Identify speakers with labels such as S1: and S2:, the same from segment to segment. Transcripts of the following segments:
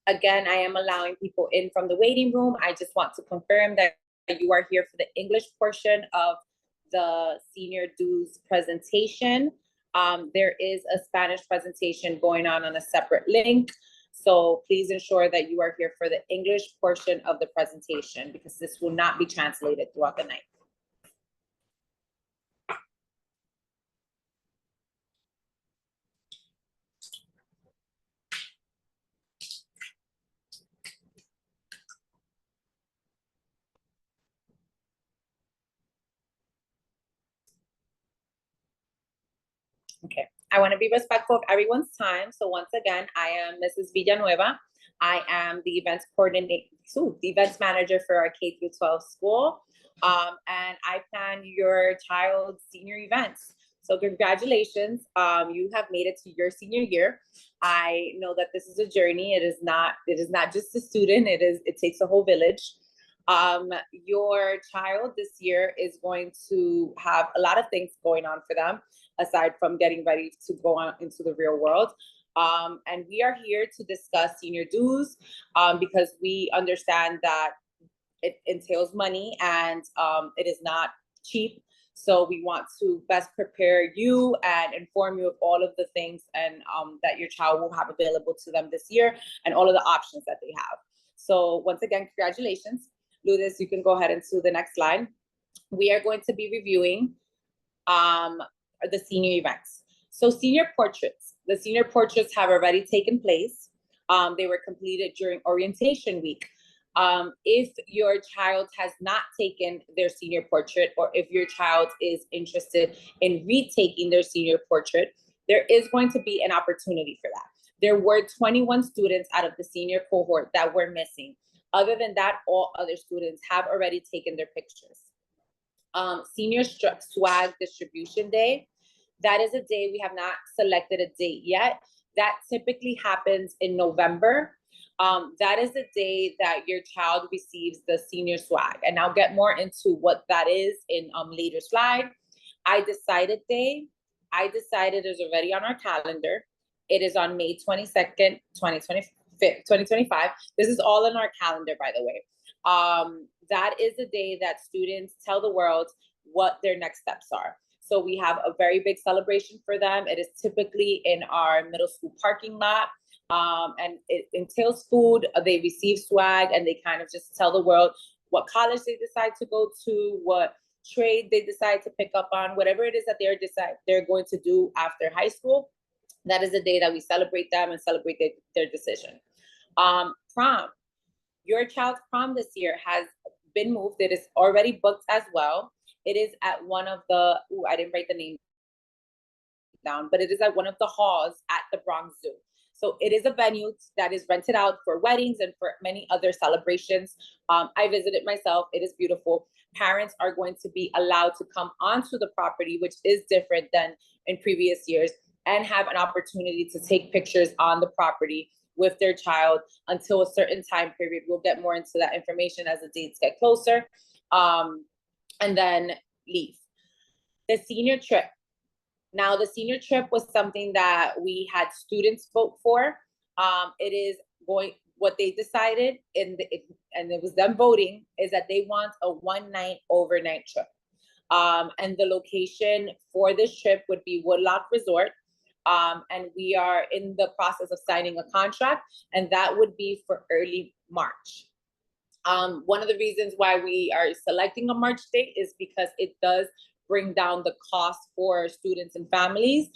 S1: Again, I am allowing people in from the waiting room. I just want to confirm that you are here for the English portion of the senior dues presentation. There is a Spanish presentation going on a separate link. So please ensure that you are here for the English portion of the presentation because this will not be translated throughout the night. Okay, I want to be respectful of everyone's time. So once again, I am Mrs. Villanueva. I am the events coordinator, the events manager for our K through 12 school. And I plan your child's senior events. So congratulations, you have made it to your senior year. I know that this is a journey. It is not just a student. It takes a whole village. Your child this year is going to have a lot of things going on for them, aside from getting ready to go on into the real world. And we are here to discuss senior dues because we understand that it entails money and it is not cheap. So we want to best prepare you and inform you of all of the things and that your child will have available to them this year and all of the options that they have. So once again, congratulations. Lourdes, you can go ahead and to the next slide. We are going to be reviewing the senior events. So senior portraits. The senior portraits have already taken place. They were completed during orientation week. If your child has not taken their senior portrait, or if your child is interested in retaking their senior portrait, there is going to be an opportunity for that. There were 21 students out of the senior cohort that were missing. Other than that, all other students have already taken their pictures. Senior swag distribution day. That is a day, we have not selected a date yet. That typically happens in November. That is the day that your child receives the senior swag. And I'll get more into what that is in later slide. I decided is already on our calendar. It is on May 22nd, 2025. This is all in our calendar, by the way. That is the day that students tell the world what their next steps are. So we have a very big celebration for them. It is typically in our middle school parking lot. And it entails food. They receive swag and they kind of just tell the world what college they decide to go to, what trade they decide to pick up on, whatever it is that they're going to do after high school. That is the day that we celebrate them and celebrate their decision. Prom. Your child's prom this year has been moved. It is already booked as well. It is at one of the, I didn't write the name down, but it is at one of the halls at the Bronx Zoo. So it is a venue that is rented out for weddings and for many other celebrations. I visited myself. It is beautiful. Parents are going to be allowed to come onto the property, which is different than in previous years, and have an opportunity to take pictures on the property with their child until a certain time period. We'll get more into that information as the dates get closer. And then leave. The senior trip. Now, the senior trip was something that we had students vote for. It is what they decided, and it was them voting, is that they want a 1-night overnight trip. And the location for this trip would be Woodloch Resort. And we are in the process of signing a contract, and that would be for early March. One of the reasons why we are selecting a March date is because it does bring down the cost for students and families.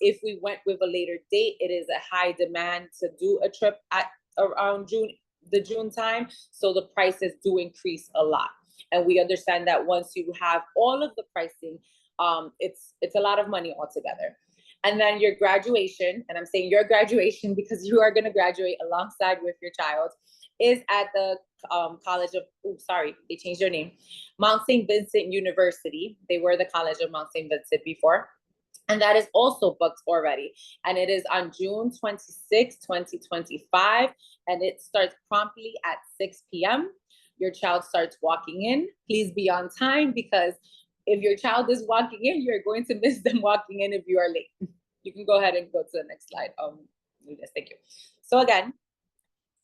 S1: If we went with a later date, it is a high demand to do a trip at around the June time. So the prices do increase a lot. And we understand that once you have all of the pricing, it's a lot of money altogether. And then your graduation, and I'm saying your graduation because you are going to graduate alongside with your child, is at the College of, they changed their name, Mount St. Vincent University. They were the College of Mount St. Vincent before. And that is also booked already. And it is on June 26, 2025. And it starts promptly at 6 p.m. Your child starts walking in. Please be on time, because if your child is walking in, you're going to miss them walking in if you are late. You can go ahead and go to the next slide. Thank you. So again,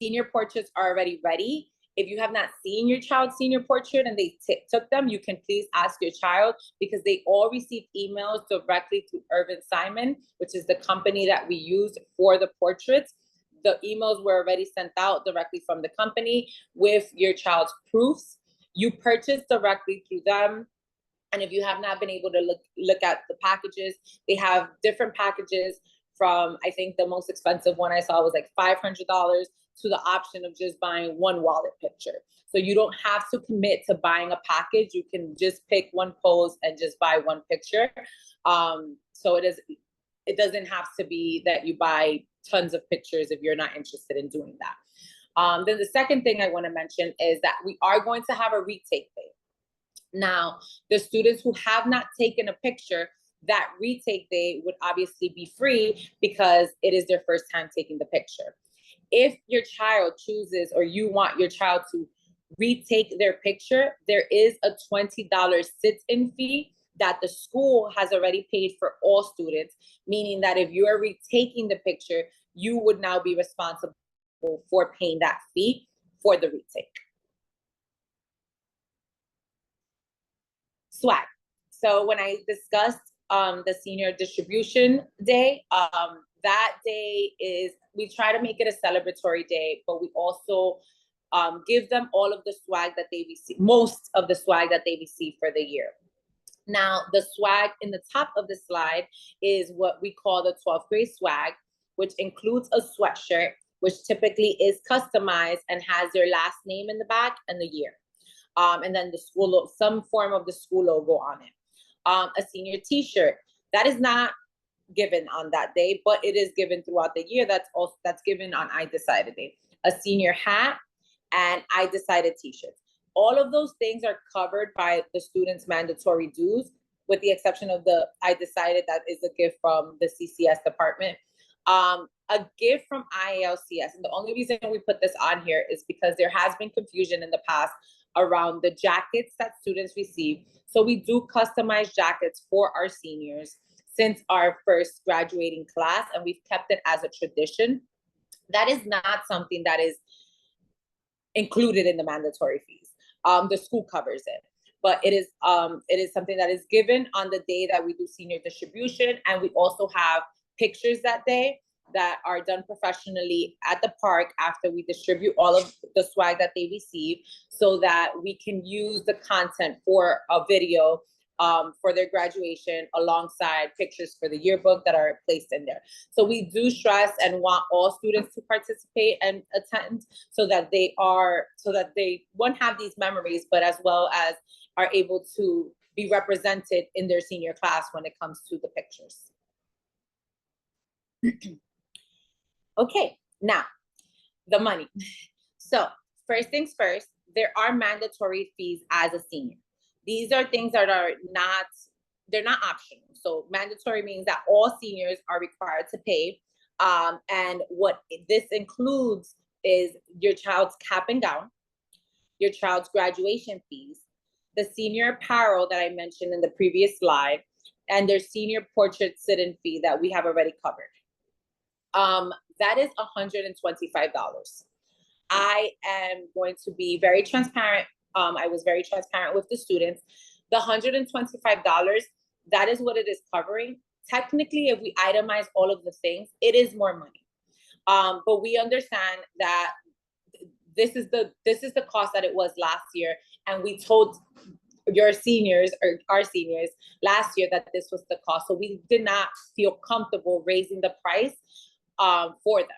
S1: senior portraits are already ready. If you have not seen your child's senior portrait and they took them, you can please ask your child, because they all receive emails directly through Irvin Simon, which is the company that we use for the portraits. The emails were already sent out directly from the company with your child's proofs. You purchase directly through them. And if you have not been able to look at the packages, they have different packages from, I think the most expensive one I saw was like $500 to the option of just buying one wallet picture. So you don't have to commit to buying a package. You can just pick one pose and just buy one picture. So it doesn't have to be that you buy tons of pictures if you're not interested in doing that. Then the second thing I want to mention is that we are going to have a retake day. Now, the students who have not taken a picture, that retake day would obviously be free because it is their first time taking the picture. If your child chooses, or you want your child to retake their picture, there is a $20 sit-in fee that the school has already paid for all students, meaning that if you are retaking the picture, you would now be responsible for paying that fee for the retake. Swag. So when I discussed the senior distribution day, that day is, we try to make it a celebratory day, but we also give them all of the swag that they receive, most of the swag that they receive for the year. Now, the swag in the top of the slide is what we call the 12th grade swag, which includes a sweatshirt, which typically is customized and has their last name in the back and the year. And then the school, some form of the school logo on it. A senior t-shirt, that is not given on that day, but it is given throughout the year. That's given on I Decided Day. A senior hat and I Decided t-shirts. All of those things are covered by the students' mandatory dues, with the exception of the I Decided, that is a gift from the CCS department. A gift from IALCS, and the only reason we put this on here is because there has been confusion in the past around the jackets that students receive. So we do customize jackets for our seniors since our first graduating class, and we've kept it as a tradition. That is not something that is included in the mandatory fees. The school covers it, but it is something that is given on the day that we do senior distribution. And we also have pictures that day that are done professionally at the park after we distribute all of the swag that they receive, so that we can use the content for a video for their graduation alongside pictures for the yearbook that are placed in there. So we do stress and want all students to participate and attend, so that they won't have these memories, but as well as are able to be represented in their senior class when it comes to the pictures. Okay, now the money. So first things first, there are mandatory fees as a senior. These are things that are they're not optional. So mandatory means that all seniors are required to pay. And what this includes is your child's cap and gown, your child's graduation fees, the senior apparel that I mentioned in the previous slide, and their senior portrait sit-in fee that we have already covered. That is $125. I am going to be very transparent. I was very transparent with the students. The $125, that is what it is covering. Technically, if we itemize all of the things, it is more money. But we understand that this is the cost that it was last year. And we told your seniors, or our seniors, last year that this was the cost. So we did not feel comfortable raising the price for them.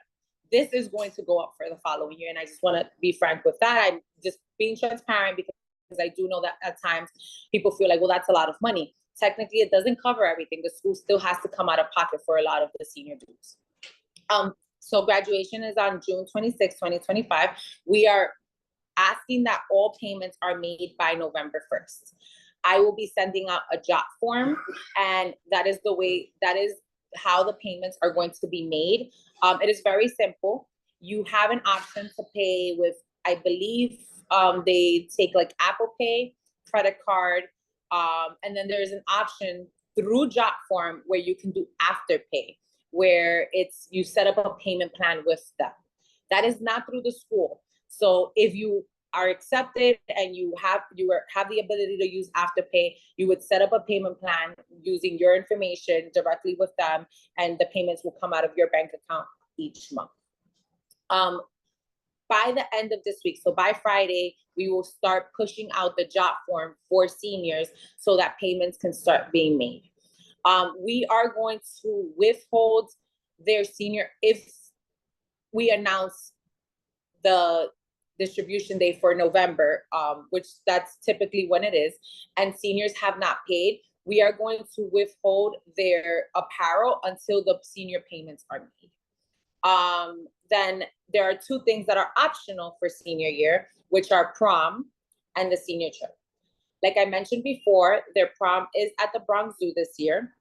S1: This is going to go up for the following year. And I just want to be frank with that. I'm just being transparent because I do know that at times people feel like, well, that's a lot of money. Technically, it doesn't cover everything. The school still has to come out of pocket for a lot of the senior dues. So graduation is on June 26, 2025. We are asking that all payments are made by November 1st. I will be sending out a JOT form, and that is how the payments are going to be made. It is very simple. You have an option to pay with, I believe they take like Apple Pay, credit card, and then there's an option through JOT form where you can do Afterpay, where you set up a payment plan with them. That is not through the school. So if you are accepted and you have the ability to use Afterpay, you would set up a payment plan using your information directly with them, and the payments will come out of your bank account each month. By the end of this week, so by Friday, we will start pushing out the job form for seniors so that payments can start being made. We are going to withhold their senior if we announce the distribution day for November, which that's typically when it is, and seniors have not paid. We are going to withhold their apparel until the senior payments are made. Then there are two things that are optional for senior year, which are prom and the senior trip. Like I mentioned before, their prom is at the Bronx Zoo this year.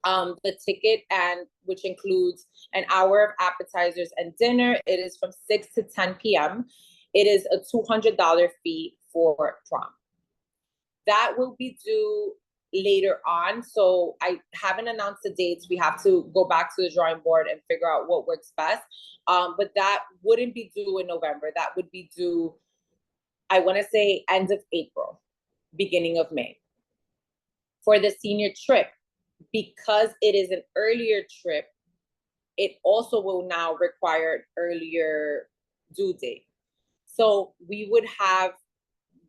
S1: The ticket, and which includes an hour of appetizers and dinner, it is from 6 to 10 p.m. It is a $200 fee for prom. That will be due later on. So I haven't announced the dates. We have to go back to the drawing board and figure out what works best. But that wouldn't be due in November. That would be due, I want to say, end of April, beginning of May. For the senior trip, because it is an earlier trip, it also will now require an earlier due date. So we would have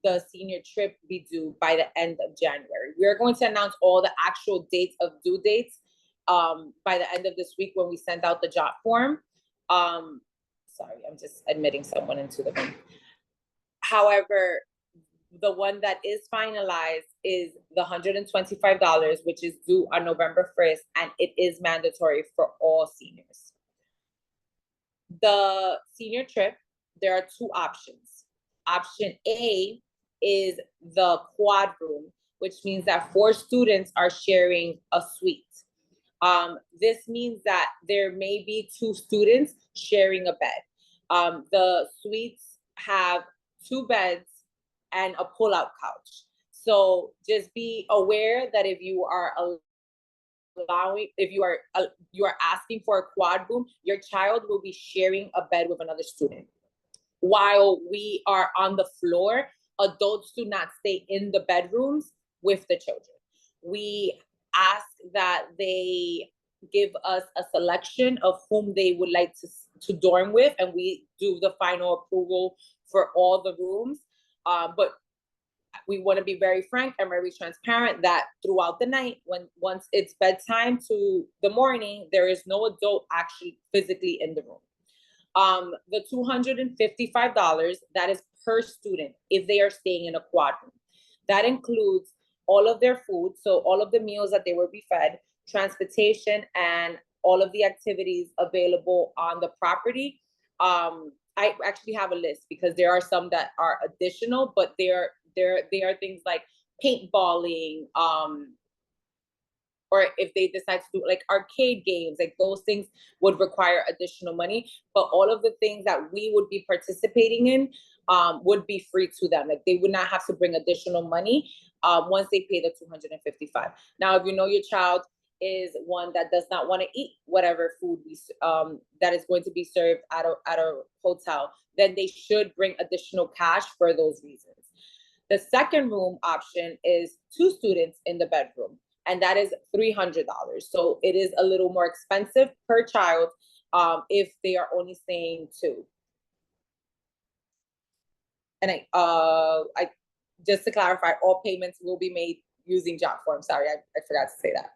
S1: the senior trip be due by the end of January. We are going to announce all the actual dates of due dates by the end of this week when we send out the job form. Sorry, I'm just admitting someone into the room. However, the one that is finalized is the $125, which is due on November 1st, and it is mandatory for all seniors. The senior trip, there are two options. Option A is the quad room, which means that 4 students are sharing a suite. This means that there may be 2 students sharing a bed. The suites have 2 beds and a pull-out couch. So just be aware that if you are asking for a quad room, your child will be sharing a bed with another student. While we are on the floor, adults do not stay in the bedrooms with the children. We ask that they give us a selection of whom they would like to dorm with, and we do the final approval for all the rooms. But we want to be very frank and very transparent that throughout the night, once it's bedtime to the morning, there is no adult actually physically in the room. The $255, that is per student if they are staying in a quad room. That includes all of their food, so all of the meals that they will be fed, transportation, and all of the activities available on the property. I actually have a list because there are some that are additional, but they are things like paintballing, or if they decide to do like arcade games, like those things would require additional money. But all of the things that we would be participating in would be free to them. Like they would not have to bring additional money once they pay the $255. Now, if you know your child is one that does not want to eat whatever food that is going to be served at a hotel, then they should bring additional cash for those reasons. The second room option is 2 students in the bedroom, and that is $300. So it is a little more expensive per child if they are only staying 2. And I just to clarify, all payments will be made using job form. Sorry, I forgot to say that.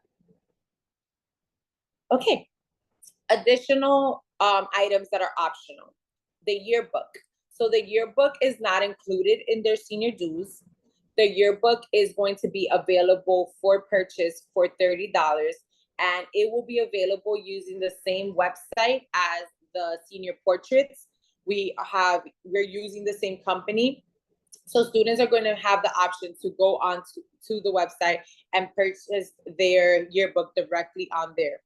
S1: Okay, additional items that are optional. The yearbook. So the yearbook is not included in their senior dues. The yearbook is going to be available for purchase for $30, and it will be available using the same website as the senior portraits. We're using the same company. So students are going to have the option to go on to the website and purchase their yearbook directly on there.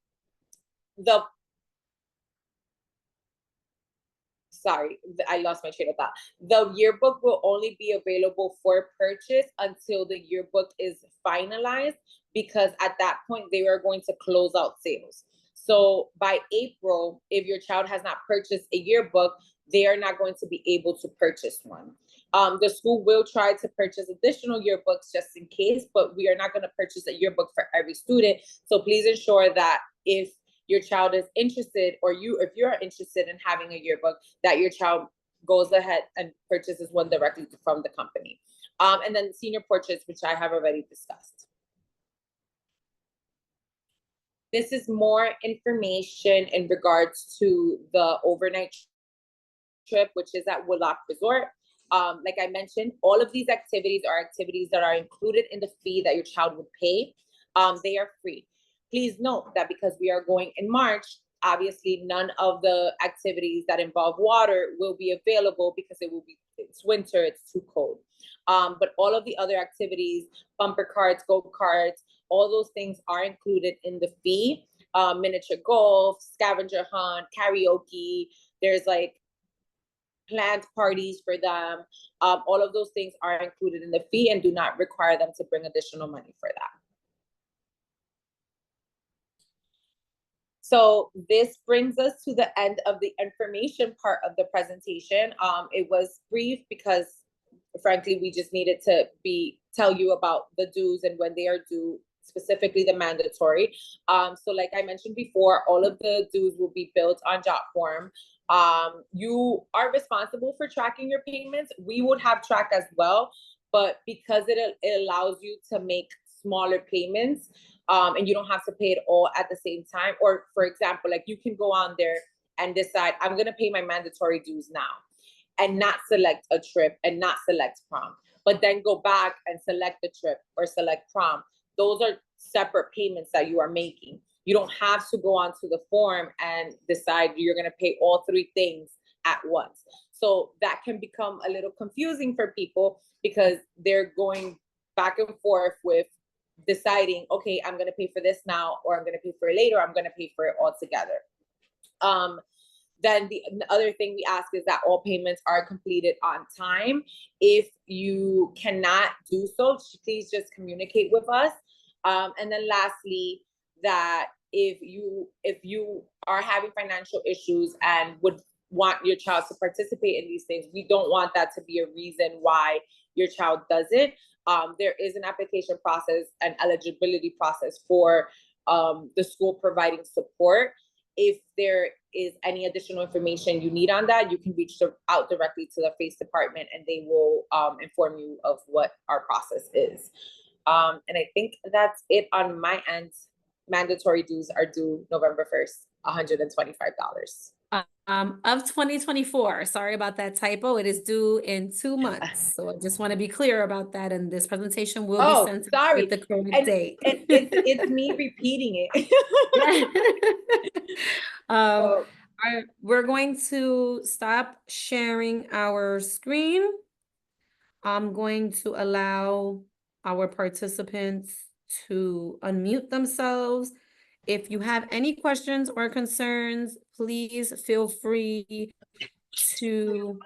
S1: Sorry, I lost my train of thought. The yearbook will only be available for purchase until the yearbook is finalized, because at that point they are going to close out sales. So by April, if your child has not purchased a yearbook, they are not going to be able to purchase one. The school will try to purchase additional yearbooks just in case, but we are not going to purchase a yearbook for every student. So please ensure that if your child is interested, or if you're interested in having a yearbook, that your child goes ahead and purchases one directly from the company. And then senior portraits, which I have already discussed. This is more information in regards to the overnight trip, which is at Woodloch Resort. Like I mentioned, all of these activities are activities that are included in the fee that your child would pay. They are free. Please note that because we are going in March, obviously none of the activities that involve water will be available because it's winter, it's too cold. But all of the other activities, bumper carts, go-karts, all those things are included in the fee. Miniature golf, scavenger hunt, karaoke, there's like planned parties for them. All of those things are included in the fee and do not require them to bring additional money for that. So this brings us to the end of the information part of the presentation. It was brief because frankly, we just needed to tell you about the dues and when they are due, specifically the mandatory. So like I mentioned before, all of the dues will be built on JotForm. You are responsible for tracking your payments. We would have track as well, but because it allows you to make smaller payments, and you don't have to pay it all at the same time. Or for example, like you can go on there and decide, I'm gonna pay my mandatory dues now and not select a trip and not select prom, but then go back and select the trip or select prom. Those are separate payments that you are making. You don't have to go onto the form and decide you're gonna pay all three things at once. So that can become a little confusing for people because they're going back and forth with deciding, okay, I'm gonna pay for this now, or I'm gonna pay for it later, I'm gonna pay for it all together. Then the other thing we ask is that all payments are completed on time. If you cannot do so, please just communicate with us. And then lastly, that if you are having financial issues and would want your child to participate in these things, we don't want that to be a reason why your child doesn't. There is an application process and eligibility process for the school providing support. If there is any additional information you need on that, you can reach out directly to the FACE department and they will inform you of what our process is. And I think that's it on my end. Mandatory dues are due November 1st, $125.
S2: Of 2024. Sorry about that typo. It is due in 2 months. So I just want to be clear about that. And this presentation will be sent with the correct date.
S1: And it's me repeating it.
S2: We're going to stop sharing our screen. I'm going to allow our participants to unmute themselves. If you have any questions or concerns, please feel free to